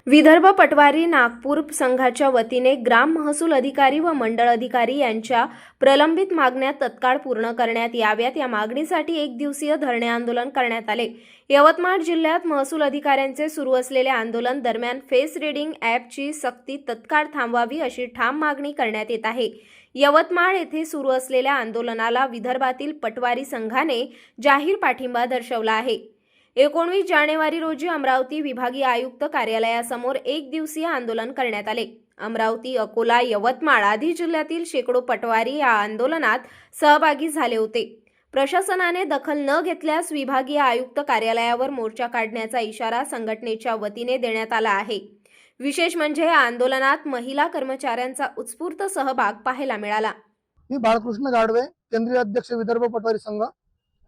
विदर्भ पटवारी नागपूर संघाच्या वतीने ग्राम महसूल अधिकारी व मंडळ अधिकारी यांच्या प्रलंबित मागण्या तत्काळ पूर्ण करण्यात याव्यात या मागणीसाठी एक दिवसीय धरणे आंदोलन करण्यात आले। यवतमाळ जिल्ह्यात महसूल अधिकाऱ्यांचे सुरू असलेले आंदोलन दरम्यान फेस रीडिंग ॲपची सक्ती तत्काळ थांबवावी अशी ठाम मागणी करण्यात येत आहे। यवतमाळ येथे सुरू असलेल्या आंदोलनाला विदर्भातील पटवारी संघाने जाहीर पाठिंबा दर्शवला आहे। 19 जानेवारी रोजी अमरावती विभागीय आयुक्त कार्यालयासमोर एक दिवसीय आंदोलन करण्यात आले। अमरावती, अकोला, यवतमाळ आदी जिल्ह्यातील शेकडो पटवारी या आंदोलनात सहभागी झाले होते। प्रशासनाने दखल न घेतल्यास विभागीय आयुक्त कार्यालयावर मोर्चा काढण्याचा इशारा संघटनेच्या वतीने देण्यात आला आहे। विशेष म्हणजे या आंदोलनात महिला कर्मचाऱ्यांचा उत्स्फूर्त सहभाग पाहायला मिळाला। मी बाळकृष्ण गाडवे, केंद्रीय अध्यक्ष विदर्भ पटवारी संघ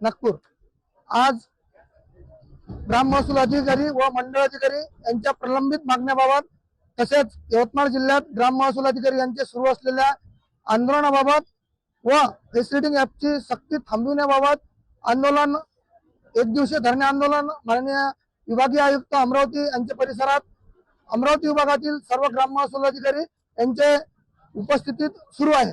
नागपूर। आज ग्राम महसूल अधिकारी व मंडळ अधिकारी यांच्या प्रलंबित मागण्याबाबत तसेच यवतमाळ जिल्ह्यात ग्राम महसूल अधिकारी यांचे सुरू असलेल्या आंदोलनाबाबत व फेस रीडिंग ॲपची सक्ती थांबविण्याबाबत आंदोलन एक दिवसीय धरणे आंदोलन माननीय विभागीय आयुक्त अमरावती यांच्या परिसरात अमरावती विभागातील सर्व ग्राम महसूल अधिकारी यांचे उपस्थितीत सुरू आहे।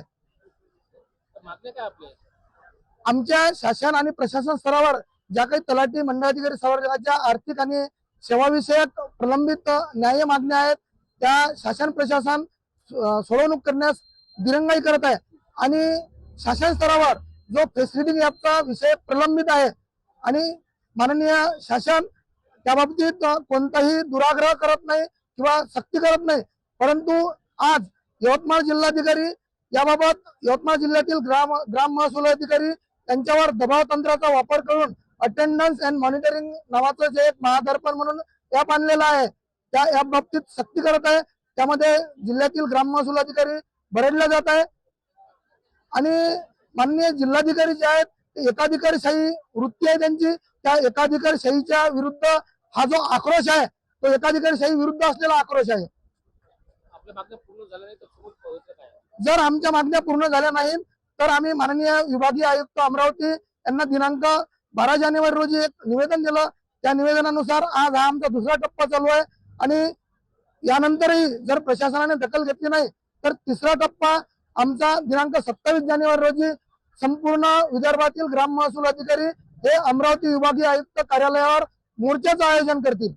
आमच्या शासन आणि प्रशासन स्तरावर ज्या काही तलाठी मंडळाधिकारी संवर्गाच्या आर्थिक आणि सेवाविषयक प्रलंबित न्याय मागण्या आहेत त्या शासन प्रशासन सोडवणूक करण्यास दिरंगाई करत आहे आणि शासन स्तरावर जो फेस रीडिंग ॲपचा विषय प्रलंबित आहे आणि माननीय शासन त्या बाबतीत कोणताही दुराग्रह करत नाही किंवा सक्ती करत नाही, परंतु आज यवतमाळ जिल्हाधिकारी याबाबत यवतमाळ जिल्ह्यातील ग्राम महसूल अधिकारी त्यांच्यावर दबाव तंत्राचा वापर करून अटेंडन्स अँड मॉनिटरिंग नावाचं जे एक महादर्पण म्हणून ॲप आणलेला आहे त्या ॲप बाबतीत सक्ती करत आहे। त्यामध्ये जिल्ह्यातील ग्राम महसूल अधिकारी बरडले जात आहे आणि माननीय जिल्हाधिकारी जे आहेत एकाधिकारशाही वृत्ती आहे त्यांची, त्या एकाधिकारशाहीच्या विरुद्ध हा जो आक्रोश आहे तो एकाधिकारशाही विरुद्ध असलेला आक्रोश आहे। जर आमच्या मागण्या पूर्ण झाल्या नाहीत तर आम्ही माननीय विभागीय आयुक्त अमरावती यांना दिनांक 12 जानेवारी रोजी एक निवेदन दिलं। त्या निवेदनानुसार आज हा आमचा दुसरा टप्पा चालू आहे आणि यानंतरही जर प्रशासनाने दखल घेतली नाही तर तिसरा टप्पा आमचा दिनांक 27 जानेवारी रोजी संपूर्ण विदर्भातील ग्राम महसूल अधिकारी हे अमरावती विभागीय आयुक्त कार्यालयावर मोर्चाचं आयोजन करतील।